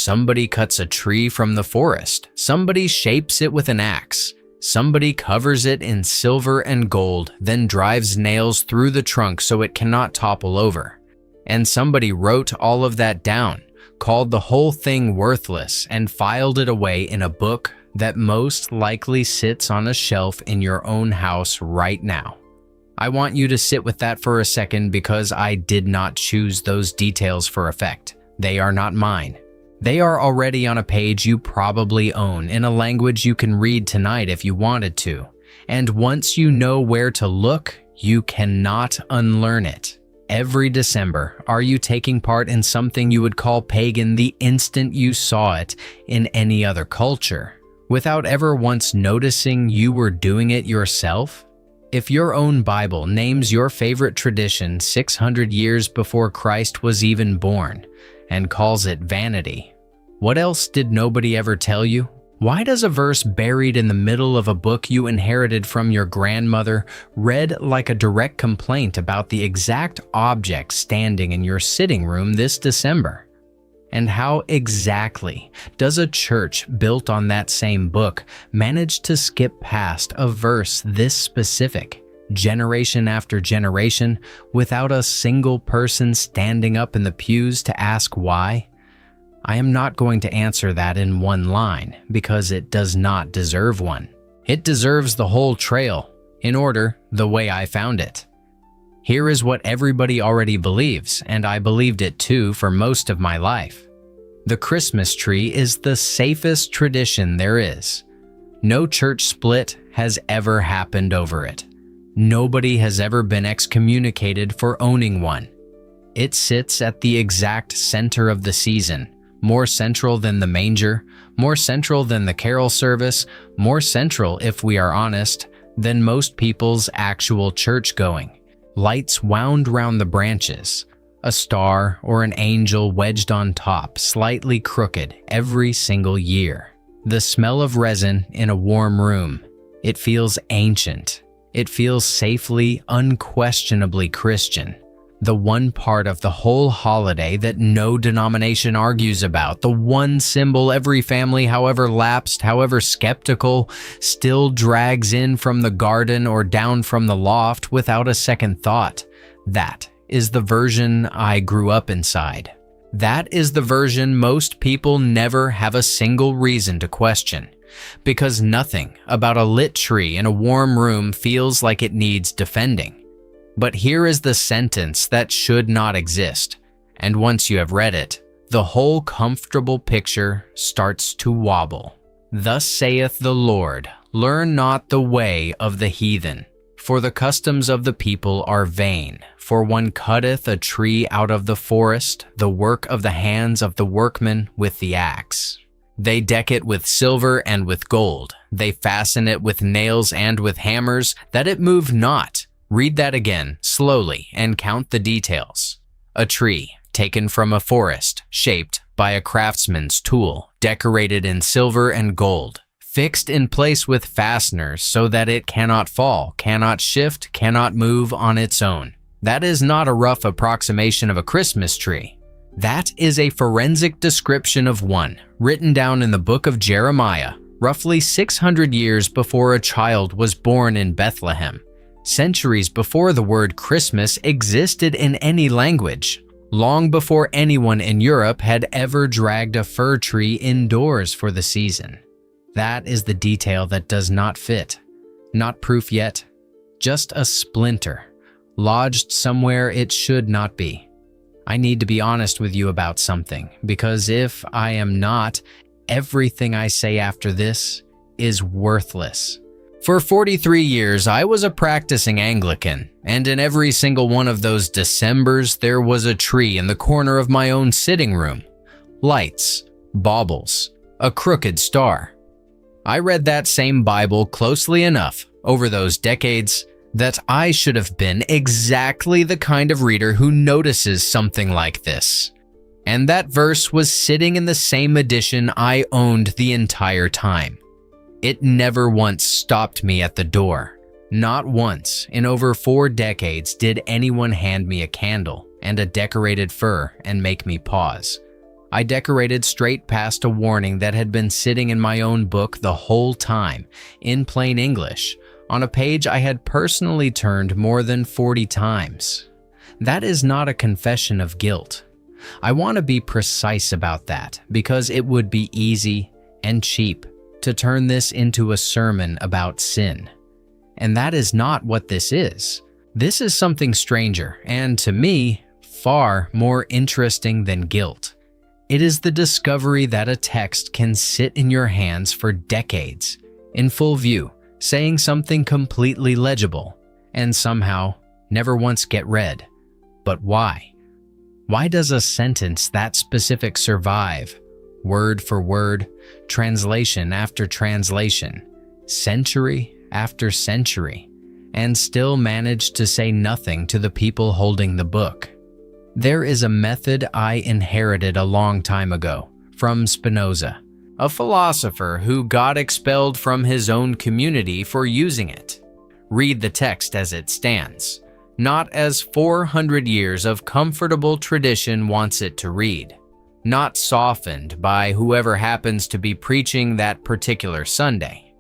Somebody cuts a tree from the forest. Somebody shapes it with an axe. Somebody covers it in silver and gold, then drives nails through the trunk so it cannot topple over. And somebody wrote all of that down, called the whole thing worthless, and filed it away in a book that most likely sits on a shelf in your own house right now. I want you to sit with that for a second because I did not choose those details for effect. They are not mine. They are already on a page you probably own in a language you can read tonight if you wanted to. And once you know where to look, you cannot unlearn it. Every December, are you taking part in something you would call pagan the instant you saw it in any other culture, without ever once noticing you were doing it yourself? If your own Bible names your favorite tradition 600 years before Christ was even born and calls it vanity, what else did nobody ever tell you? Why does a verse buried in the middle of a book you inherited from your grandmother read like a direct complaint about the exact object standing in your sitting room this December? And how exactly does a church built on that same book manage to skip past a verse this specific, generation after generation, without a single person standing up in the pews to ask why? I am not going to answer that in one line because it does not deserve one. It deserves the whole trail, in order the way I found it. Here is what everybody already believes, and I believed it too for most of my life. The Christmas tree is the safest tradition there is. No church split has ever happened over it. Nobody has ever been excommunicated for owning one. It sits at the exact center of the season, more central than the manger, more central than the carol service, more central, if we are honest, than most people's actual church going. Lights wound round the branches, a star or an angel wedged on top, slightly crooked every single year. The smell of resin in a warm room. It feels ancient. It feels safely, unquestionably Christian. The one part of the whole holiday that no denomination argues about, the one symbol every family, however lapsed, however skeptical, still drags in from the garden or down from the loft without a second thought. That is the version I grew up inside. That is the version most people never have a single reason to question, because nothing about a lit tree in a warm room feels like it needs defending. But here is the sentence that should not exist, and once you have read it, the whole comfortable picture starts to wobble. Thus saith the Lord, learn not the way of the heathen, for the customs of the people are vain. For one cutteth a tree out of the forest, the work of the hands of the workman with the axe. They deck it with silver and with gold. They fasten it with nails and with hammers, that it move not. Read that again, slowly, and count the details. A tree, taken from a forest, shaped by a craftsman's tool, decorated in silver and gold, fixed in place with fasteners so that it cannot fall, cannot shift, cannot move on its own. That is not a rough approximation of a Christmas tree. That is a forensic description of one, written down in the book of Jeremiah, roughly 600 years before a child was born in Bethlehem. Centuries before the word Christmas existed in any language, long before anyone in Europe had ever dragged a fir tree indoors for the season. That is the detail that does not fit. Not proof yet, just a splinter, lodged somewhere it should not be. I need to be honest with you about something, because if I am not, everything I say after this is worthless. For 43 years, I was a practicing Anglican, and in every single one of those Decembers, there was a tree in the corner of my own sitting room. Lights, baubles, a crooked star. I read that same Bible closely enough over those decades that I should have been exactly the kind of reader who notices something like this. And that verse was sitting in the same edition I owned the entire time. It never once stopped me at the door. Not once in over 4 decades did anyone hand me a candle and a decorated fir and make me pause. I decorated straight past a warning that had been sitting in my own book the whole time, in plain English, on a page I had personally turned more than 40 times. That is not a confession of guilt. I want to be precise about that because it would be easy and cheap to turn this into a sermon about sin. And that is not what this is. This is something stranger and, to me, far more interesting than guilt. It is the discovery that a text can sit in your hands for decades, in full view, saying something completely legible, and somehow never once get read. But why? Why does a sentence that specific survive, word for word, translation after translation, century after century, and still manage to say nothing to the people holding the book? There is a method I inherited a long time ago from Spinoza, a philosopher who got expelled from his own community for using it. Read the text as it stands, not as 400 years of comfortable tradition wants it to read, not softened by whoever happens to be preaching that particular Sunday,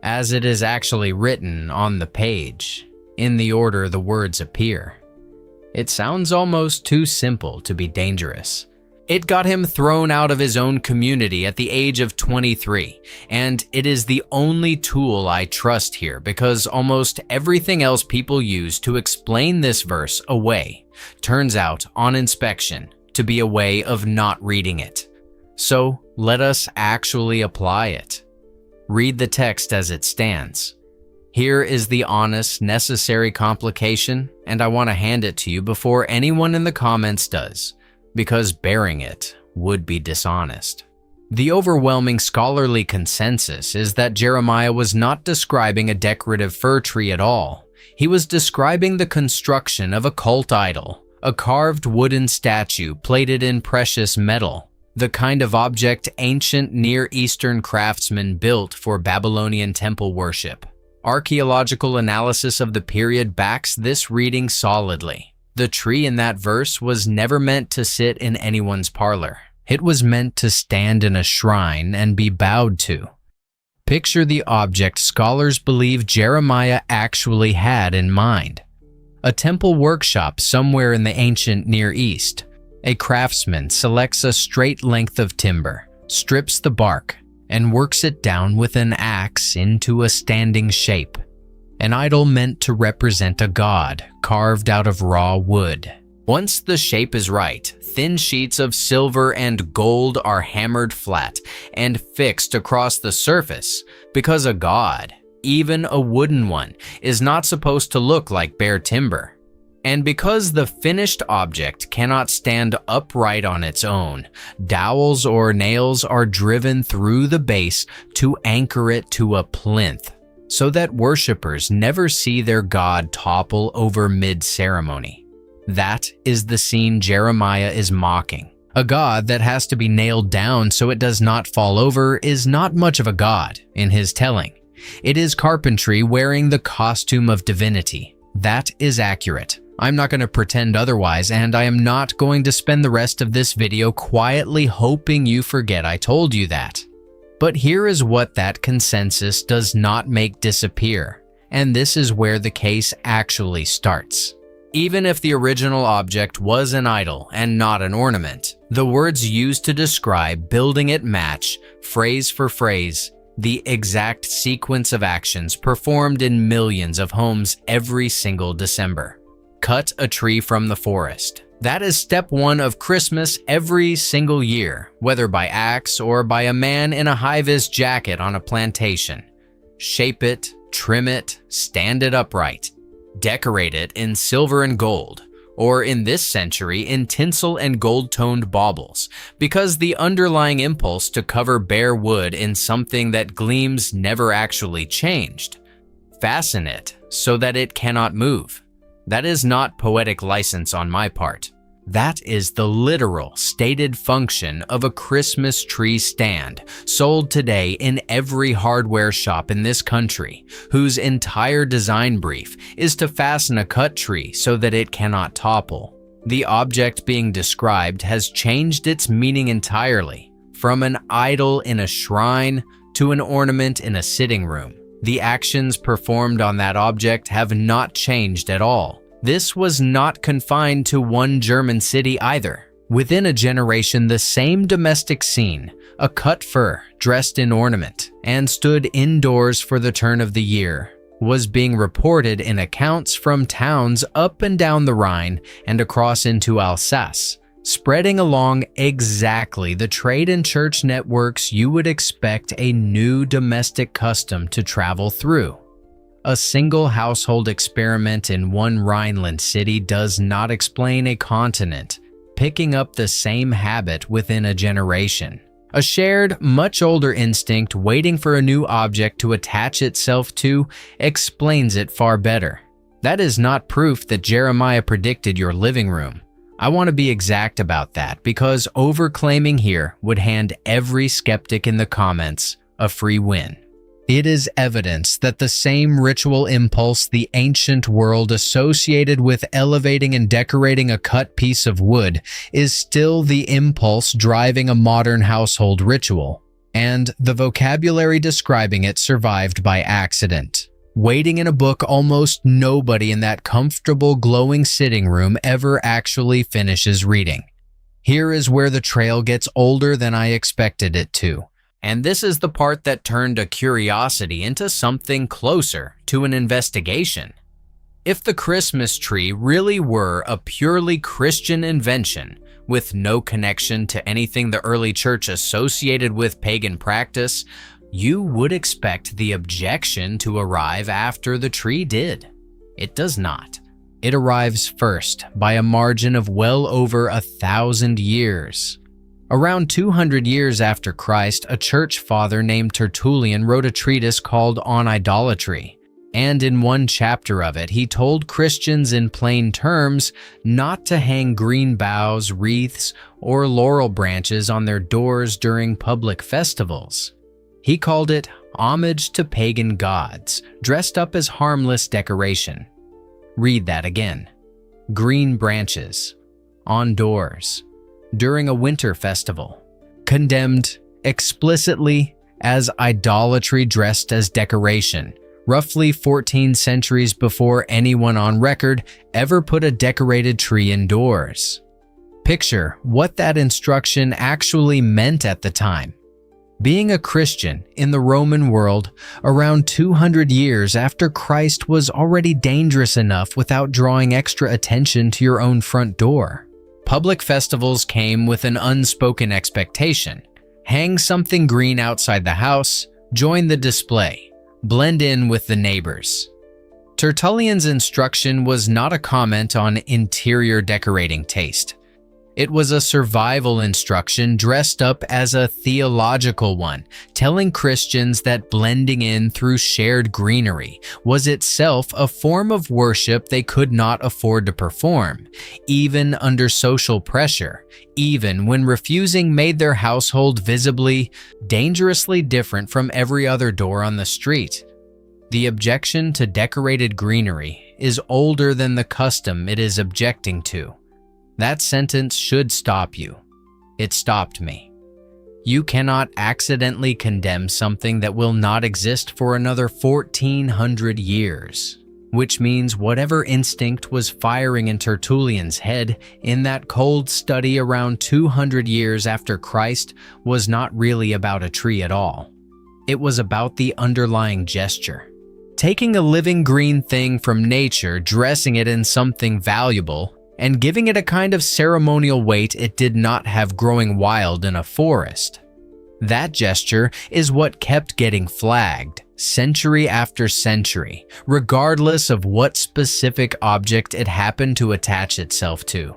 as it is actually written on the page, in the order the words appear. It sounds almost too simple to be dangerous. It got him thrown out of his own community at the age of 23, and it is the only tool I trust here because almost everything else people use to explain this verse away turns out, on inspection, to be a way of not reading it. So let us actually apply it. Read the text as it stands. Here is the honest, necessary complication, and I want to hand it to you before anyone in the comments does, because bearing it would be dishonest. The overwhelming scholarly consensus is that Jeremiah was not describing a decorative fir tree at all. He was describing the construction of a cult idol, a carved wooden statue plated in precious metal, the kind of object ancient Near Eastern craftsmen built for Babylonian temple worship. Archaeological analysis of the period backs this reading solidly. The tree in that verse was never meant to sit in anyone's parlor. It was meant to stand in a shrine and be bowed to. Picture the object scholars believe Jeremiah actually had in mind. A temple workshop somewhere in the ancient Near East. A craftsman selects a straight length of timber, strips the bark, and works it down with an axe into a standing shape. An idol meant to represent a god carved out of raw wood. Once the shape is right, thin sheets of silver and gold are hammered flat and fixed across the surface because a god, even a wooden one, is not supposed to look like bare timber. And because the finished object cannot stand upright on its own, dowels or nails are driven through the base to anchor it to a plinth, so that worshippers never see their god topple over mid-ceremony. That is the scene Jeremiah is mocking. A god that has to be nailed down so it does not fall over is not much of a god in his telling. It is carpentry wearing the costume of divinity. That is accurate. I'm not going to pretend otherwise, and I am not going to spend the rest of this video quietly hoping you forget I told you that. But here is what that consensus does not make disappear, and this is where the case actually starts. Even if the original object was an idol and not an ornament, the words used to describe building it match, phrase for phrase, the exact sequence of actions performed in millions of homes every single December. Cut a tree from the forest. That is step one of Christmas every single year, whether by axe or by a man in a high-vis jacket on a plantation. Shape it, trim it, stand it upright. Decorate it in silver and gold, or in this century in tinsel and gold-toned baubles, because the underlying impulse to cover bare wood in something that gleams never actually changed. Fasten it so that it cannot move. That is not poetic license on my part. That is the literal stated function of a Christmas tree stand sold today in every hardware shop in this country, whose entire design brief is to fasten a cut tree so that it cannot topple. The object being described has changed its meaning entirely, from an idol in a shrine to an ornament in a sitting room. The actions performed on that object have not changed at all. This was not confined to one German city either. Within a generation, the same domestic scene, a cut fur dressed in ornament and stood indoors for the turn of the year, was being reported in accounts from towns up and down the Rhine and across into Alsace, spreading along exactly the trade and church networks you would expect a new domestic custom to travel through. A single household experiment in one Rhineland city does not explain a continent picking up the same habit within a generation. A shared, much older instinct waiting for a new object to attach itself to explains it far better. That is not proof that Jeremiah predicted your living room. I want to be exact about that because overclaiming here would hand every skeptic in the comments a free win. It is evidence that the same ritual impulse the ancient world associated with elevating and decorating a cut piece of wood is still the impulse driving a modern household ritual, and the vocabulary describing it survived by accident. Waiting in a book, almost nobody in that comfortable, glowing sitting room ever actually finishes reading. Here is where the trail gets older than I expected it to. And this is the part that turned a curiosity into something closer to an investigation. If the Christmas tree really were a purely Christian invention, with no connection to anything the early church associated with pagan practice, you would expect the objection to arrive after the tree did. It does not. It arrives first by a margin of well over 1,000 years. Around 200 years after Christ, a church father named Tertullian wrote a treatise called On Idolatry, and in one chapter of it, he told Christians in plain terms not to hang green boughs, wreaths, or laurel branches on their doors during public festivals. He called it homage to pagan gods, dressed up as harmless decoration. Read that again. Green branches on doors during a winter festival, condemned explicitly as idolatry dressed as decoration, roughly 14 centuries before anyone on record ever put a decorated tree indoors. Picture what that instruction actually meant at the time. Being a Christian in the Roman world around 200 years after Christ was already dangerous enough without drawing extra attention to your own front door. Public festivals came with an unspoken expectation. Hang something green outside the house, join the display, blend in with the neighbors. Tertullian's instruction was not a comment on interior decorating taste. It was a survival instruction dressed up as a theological one, telling Christians that blending in through shared greenery was itself a form of worship they could not afford to perform, even under social pressure, even when refusing made their household visibly, dangerously different from every other door on the street. The objection to decorated greenery is older than the custom it is objecting to. That sentence should stop you. It stopped me. You cannot accidentally condemn something that will not exist for another 1,400 years, which means whatever instinct was firing in Tertullian's head in that cold study around 200 years after Christ was not really about a tree at all. It was about the underlying gesture. Taking a living green thing from nature, dressing it in something valuable, and giving it a kind of ceremonial weight it did not have growing wild in a forest. That gesture is what kept getting flagged, century after century, regardless of what specific object it happened to attach itself to.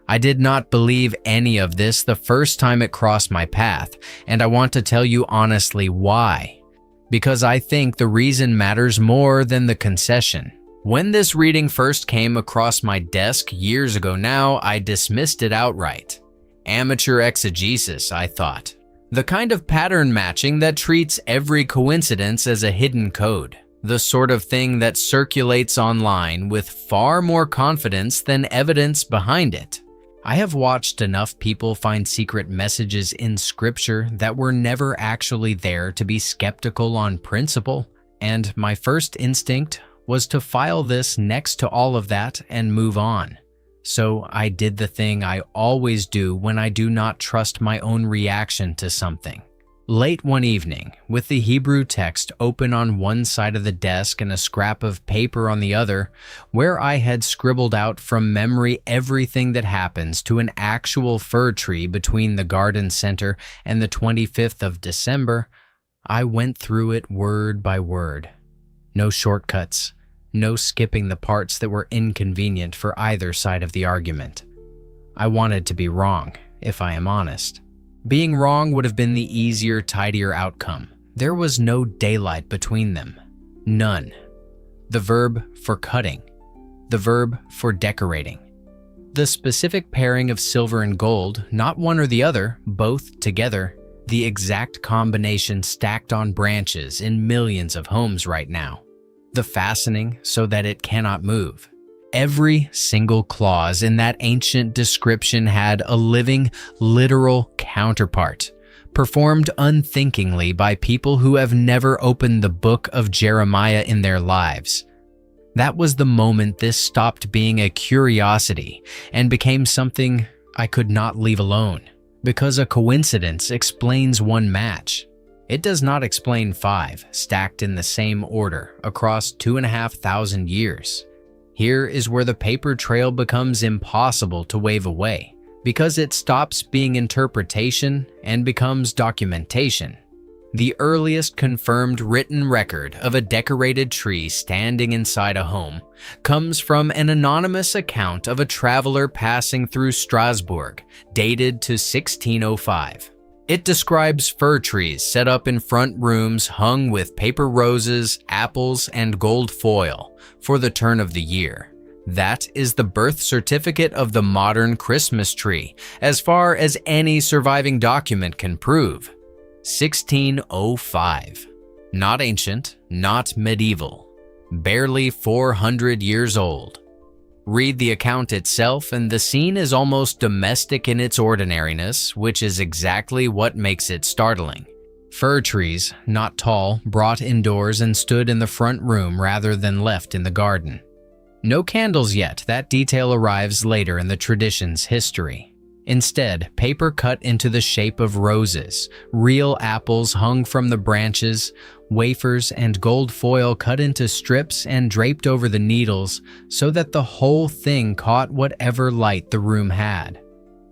I did not believe any of this the first time it crossed my path, and I want to tell you honestly why. Because I think the reason matters more than the concession. When this reading first came across my desk years ago now, I dismissed it outright. Amateur exegesis, I thought. The kind of pattern matching that treats every coincidence as a hidden code. the sort of thing that circulates online with far more confidence than evidence behind it. I have watched enough people find secret messages in Scripture that were never actually there to be skeptical on principle, and my first instinct was to file this next to all of that and move on. So I did the thing I always do when I do not trust my own reaction to something. Late one evening, with the Hebrew text open on one side of the desk and a scrap of paper on the other, where I had scribbled out from memory everything that happens to an actual fir tree between the garden center and the 25th of December, I went through it word by word. No shortcuts, no skipping the parts that were inconvenient for either side of the argument. I wanted to be wrong, if I am honest. Being wrong would have been the easier, tidier outcome. There was no daylight between them. None. The verb for cutting. The verb for decorating. The specific pairing of silver and gold, not one or the other, both together. The exact combination stacked on branches in millions of homes right now. The fastening so that it cannot move. Every single clause in that ancient description had a living, literal counterpart, performed unthinkingly by people who have never opened the book of Jeremiah in their lives. That was the moment this stopped being a curiosity and became something I could not leave alone, because a coincidence explains one match. It does not explain 5 stacked in the same order across 2,500 years. Here is where the paper trail becomes impossible to wave away, because it stops being interpretation and becomes documentation. The earliest confirmed written record of a decorated tree standing inside a home comes from an anonymous account of a traveler passing through Strasbourg, dated to 1605. It describes fir trees set up in front rooms hung with paper roses, apples, and gold foil for the turn of the year. That is the birth certificate of the modern Christmas tree, as far as any surviving document can prove. 1605. Not ancient, not medieval. Barely 400 years old. Read the account itself and the scene is almost domestic in its ordinariness, which is exactly what makes it startling. Fir trees, not tall, brought indoors and stood in the front room rather than left in the garden. No candles yet, that detail arrives later in the tradition's history. Instead, paper cut into the shape of roses, real apples hung from the branches, wafers and gold foil cut into strips and draped over the needles so that the whole thing caught whatever light the room had.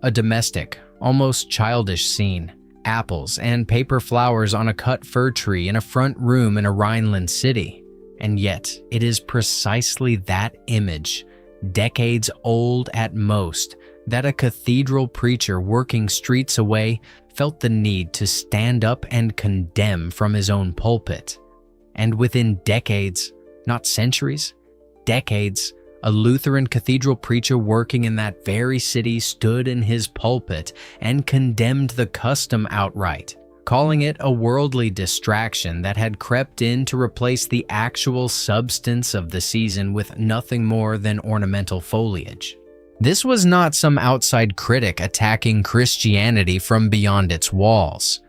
A domestic, almost childish scene. Apples and paper flowers on a cut fir tree in a front room in a Rhineland city. And yet, it is precisely that image, decades old at most, that a cathedral preacher working streets away felt the need to stand up and condemn from his own pulpit. And within decades, not centuries, decades, a Lutheran cathedral preacher working in that very city stood in his pulpit and condemned the custom outright, calling it a worldly distraction that had crept in to replace the actual substance of the season with nothing more than ornamental foliage. This was not some outside critic attacking Christianity from beyond its walls.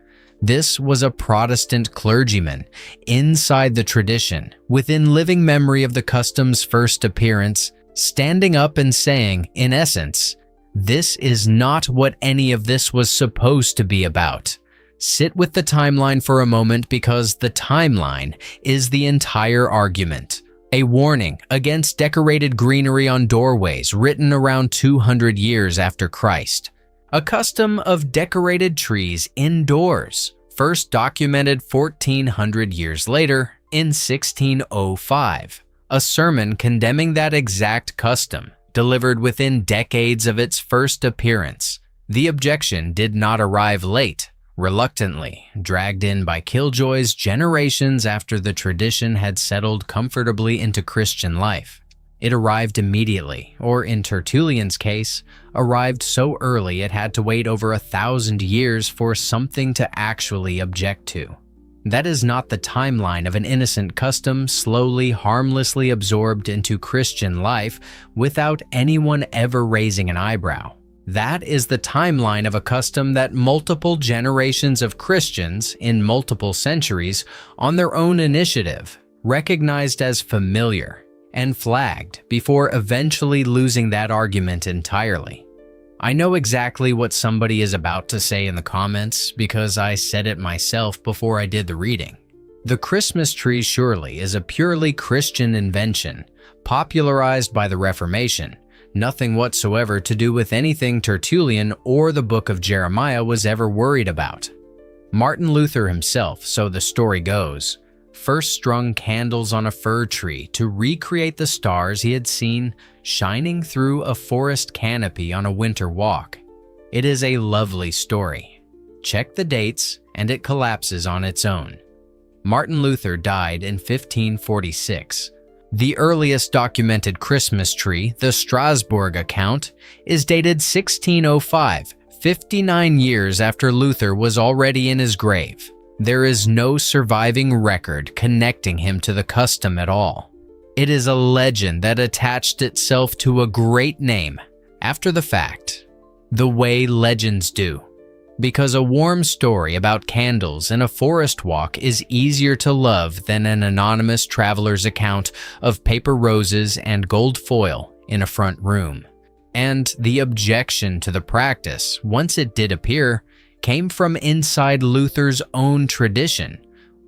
This was a Protestant clergyman inside the tradition, within living memory of the custom's first appearance, standing up and saying, in essence, "This is not what any of this was supposed to be about." Sit with the timeline for a moment, because the timeline is the entire argument. A warning against decorated greenery on doorways written around 200 years after Christ. A custom of decorated trees indoors, first documented 1400 years later in 1605. A sermon condemning that exact custom, delivered within decades of its first appearance. The objection did not arrive late, reluctantly, dragged in by killjoys generations after the tradition had settled comfortably into Christian life. It arrived immediately, or in Tertullian's case, arrived so early it had to wait over 1,000 years for something to actually object to. That is not the timeline of an innocent custom slowly, harmlessly absorbed into Christian life without anyone ever raising an eyebrow. That is the timeline of a custom that multiple generations of Christians in multiple centuries, on their own initiative, recognized as familiar and flagged before eventually losing that argument entirely. I know exactly what somebody is about to say in the comments because I said it myself before I did the reading. The Christmas tree surely is a purely Christian invention, popularized by the Reformation. Nothing whatsoever to do with anything Tertullian or the book of Jeremiah was ever worried about. Martin Luther himself, so the story goes, first strung candles on a fir tree to recreate the stars he had seen shining through a forest canopy on a winter walk. It is a lovely story. Check the dates and it collapses on its own. Martin Luther died in 1546. The earliest documented Christmas tree, the Strasbourg account, is dated 1605, 59 years after Luther was already in his grave. There is no surviving record connecting him to the custom at all. It is a legend that attached itself to a great name after the fact, the way legends do. Because a warm story about candles in a forest walk is easier to love than an anonymous traveler's account of paper roses and gold foil in a front room. And the objection to the practice, once it did appear, came from inside Luther's own tradition,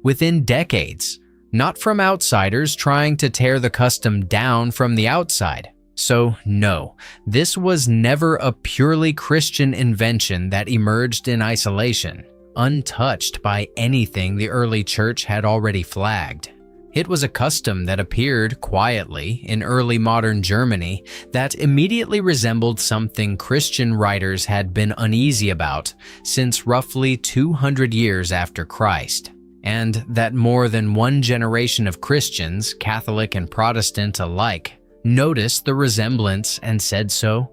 within decades, not from outsiders trying to tear the custom down from the outside. So no, this was never a purely Christian invention that emerged in isolation, untouched by anything the early church had already flagged. It was a custom that appeared quietly in early modern Germany that immediately resembled something Christian writers had been uneasy about since roughly 200 years after Christ, and that more than one generation of Christians, Catholic and Protestant alike, noticed the resemblance and said so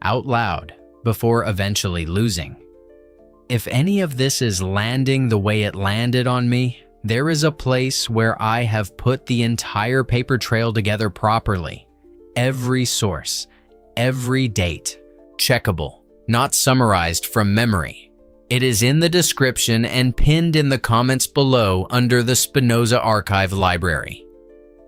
out loud before eventually losing. If any of this is landing the way it landed on me, there is a place where I have put the entire paper trail together properly. Every source, every date, checkable, not summarized from memory. It is in the description and pinned in the comments below under the Spinoza Archive Library.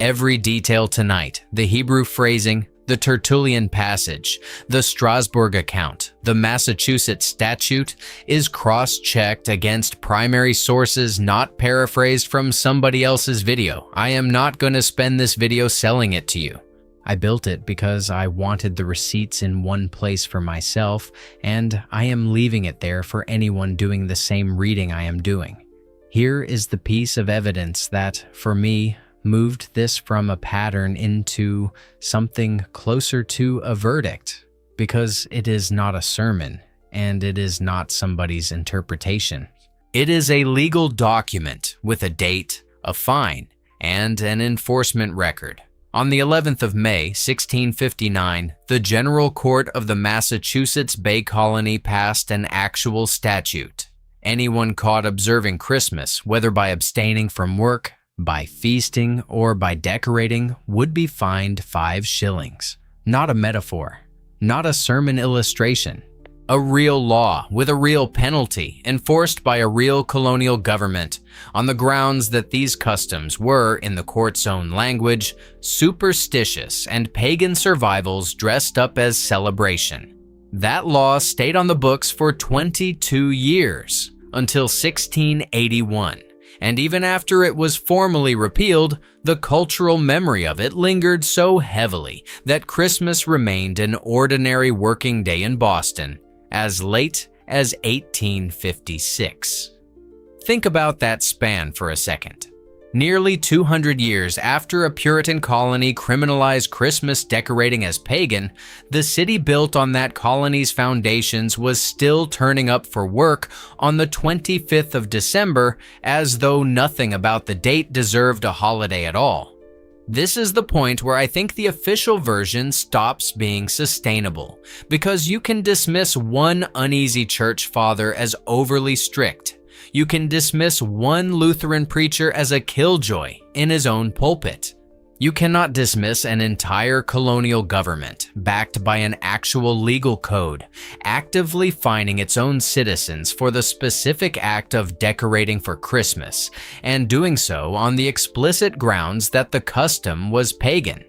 Every detail tonight, the Hebrew phrasing, the Tertullian passage, the Strasbourg account, the Massachusetts statute, is cross-checked against primary sources not paraphrased from somebody else's video. I am not going to spend this video selling it to you. I built it because I wanted the receipts in one place for myself, and I am leaving it there for anyone doing the same reading I am doing. Here is the piece of evidence that, for me, moved this from a pattern into something closer to a verdict, because it is not a sermon and it is not somebody's interpretation. It is a legal document with a date, a fine, and an enforcement record. On the 11th of May, 1659, the General Court of the Massachusetts Bay Colony passed an actual statute. Anyone caught observing Christmas, whether by abstaining from work, by feasting, or by decorating, would be fined 5 shillings. Not a metaphor, not a sermon illustration. A real law with a real penalty enforced by a real colonial government on the grounds that these customs were, in the court's own language, superstitious and pagan survivals dressed up as celebration. That law stayed on the books for 22 years, until 1681. And even after it was formally repealed, the cultural memory of it lingered so heavily that Christmas remained an ordinary working day in Boston as late as 1856. Think about that span for a second. Nearly 200 years after a Puritan colony criminalized Christmas decorating as pagan, the city built on that colony's foundations was still turning up for work on the 25th of December as though nothing about the date deserved a holiday at all. This is the point where I think the official version stops being sustainable, because you can dismiss one uneasy church father as overly strict. You can dismiss one Lutheran preacher as a killjoy in his own pulpit. You cannot dismiss an entire colonial government, backed by an actual legal code, actively fining its own citizens for the specific act of decorating for Christmas, and doing so on the explicit grounds that the custom was pagan.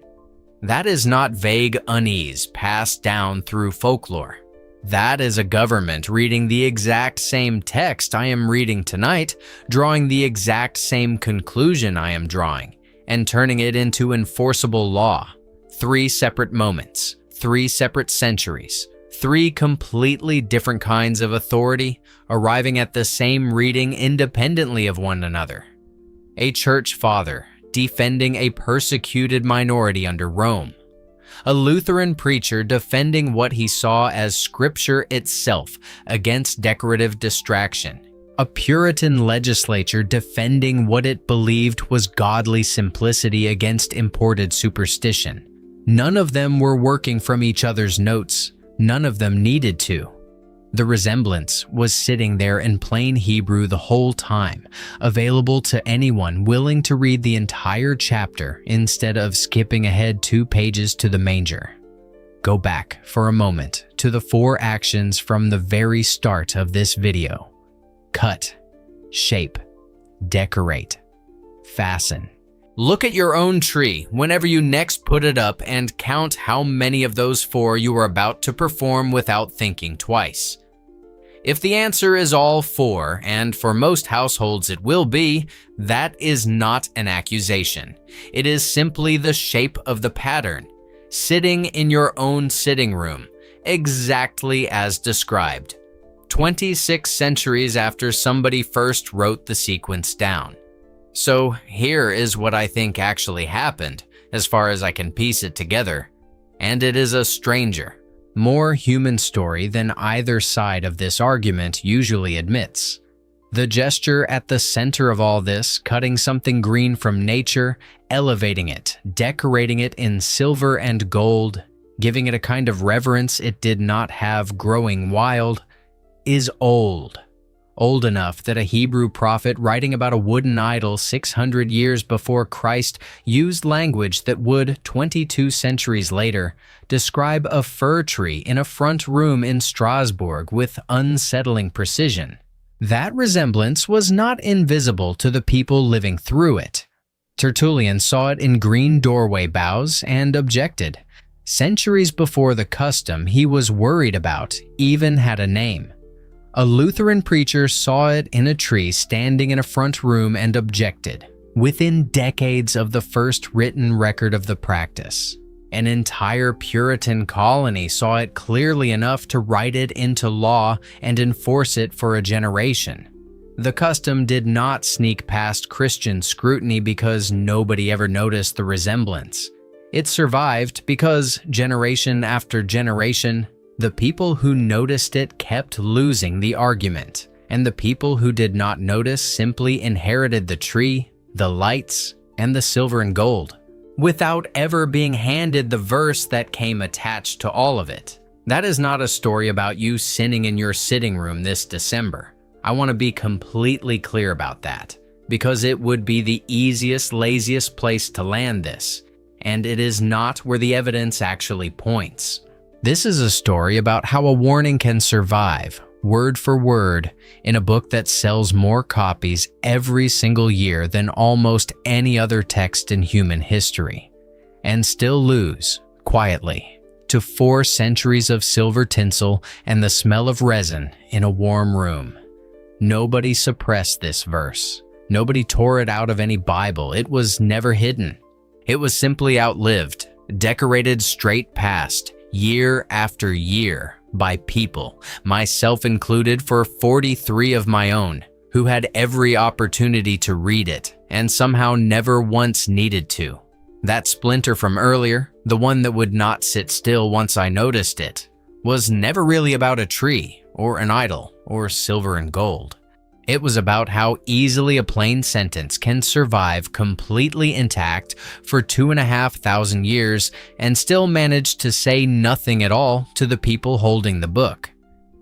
That is not vague unease passed down through folklore. That is a government reading the exact same text I am reading tonight, drawing the exact same conclusion I am drawing, and turning it into enforceable law. 3 separate moments, 3 separate centuries, 3 completely different kinds of authority arriving at the same reading independently of one another. A church father defending a persecuted minority under Rome. A Lutheran preacher defending what he saw as scripture itself against decorative distraction. A Puritan legislature defending what it believed was godly simplicity against imported superstition. None of them were working from each other's notes. None of them needed to. The resemblance was sitting there in plain Hebrew the whole time, available to anyone willing to read the entire chapter instead of skipping ahead 2 pages to the manger. Go back for a moment to the 4 actions from the very start of this video. Cut, shape, decorate, fasten. Look at your own tree whenever you next put it up and count how many of those 4 you are about to perform without thinking twice. If the answer is all 4, and for most households it will be, that is not an accusation. It is simply the shape of the pattern, sitting in your own sitting room, exactly as described. 26 centuries after somebody first wrote the sequence down. So here is what I think actually happened, as far as I can piece it together. And it is a stranger, more human story than either side of this argument usually admits. The gesture at the center of all this, cutting something green from nature, elevating it, decorating it in silver and gold, giving it a kind of reverence it did not have growing wild, is old enough that a Hebrew prophet writing about a wooden idol 600 years before Christ used language that would, 22 centuries later, describe a fir tree in a front room in Strasbourg with unsettling precision. That resemblance was not invisible to the people living through it. Tertullian saw it in green doorway boughs and objected. Centuries before the custom he was worried about even had a name. A Lutheran preacher saw it in a tree standing in a front room and objected, within decades of the first written record of the practice. An entire Puritan colony saw it clearly enough to write it into law and enforce it for a generation. The custom did not sneak past Christian scrutiny because nobody ever noticed the resemblance. It survived because, generation after generation, the people who noticed it kept losing the argument, and the people who did not notice simply inherited the tree, the lights, and the silver and gold, without ever being handed the verse that came attached to all of it. That is not a story about you sinning in your sitting room this December. I want to be completely clear about that, because it would be the easiest, laziest place to land this, and it is not where the evidence actually points. This is a story about how a warning can survive, word for word, in a book that sells more copies every single year than almost any other text in human history, and still lose, quietly, to 4 centuries of silver tinsel and the smell of resin in a warm room. Nobody suppressed this verse. Nobody tore it out of any Bible. It was never hidden. It was simply outlived, decorated straight past, year after year, by people, myself included for 43 of my own, who had every opportunity to read it and somehow never once needed to. That splinter from earlier, the one that would not sit still once I noticed it, was never really about a tree or an idol or silver and gold. It was about how easily a plain sentence can survive completely intact for 2,500 years and still manage to say nothing at all to the people holding the book.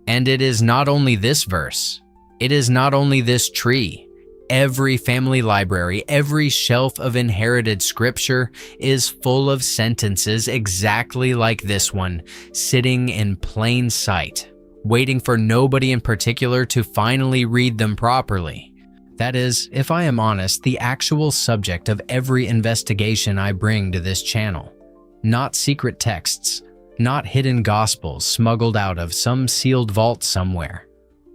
And it is not only this verse. It is not only this tree. Every family library, every shelf of inherited scripture is full of sentences exactly like this one, sitting in plain sight, waiting for nobody in particular to finally read them properly. That is, if I am honest, the actual subject of every investigation I bring to this channel. Not secret texts, not hidden gospels smuggled out of some sealed vault somewhere.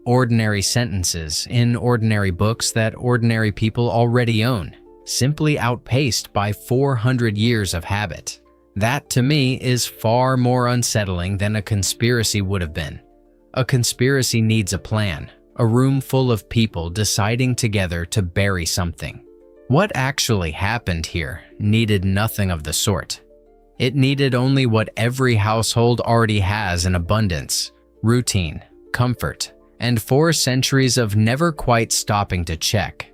Ordinary sentences in ordinary books that ordinary people already own, simply outpaced by 400 years of habit. That, to me, is far more unsettling than a conspiracy would have been. A conspiracy needs a plan, a room full of people deciding together to bury something. What actually happened here needed nothing of the sort. It needed only what every household already has in abundance: routine, comfort, and 4 centuries of never quite stopping to check.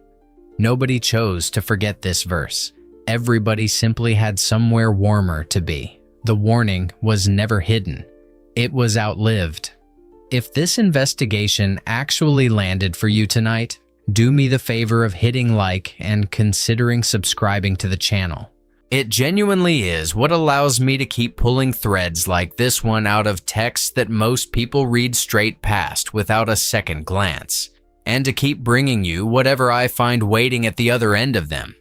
Nobody chose to forget this verse. Everybody simply had somewhere warmer to be. The warning was never hidden. It was outlived. If this investigation actually landed for you tonight, do me the favor of hitting like and considering subscribing to the channel. It genuinely is what allows me to keep pulling threads like this one out of texts that most people read straight past without a second glance, and to keep bringing you whatever I find waiting at the other end of them.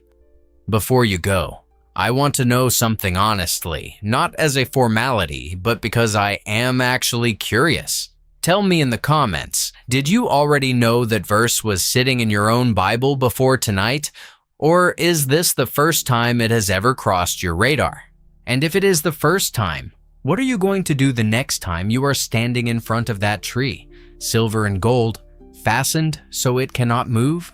Before you go, I want to know something honestly, not as a formality, but because I am actually curious. Tell me in the comments, did you already know that verse was sitting in your own Bible before tonight? Or is this the first time it has ever crossed your radar? And if it is the first time, what are you going to do the next time you are standing in front of that tree, silver and gold, fastened so it cannot move?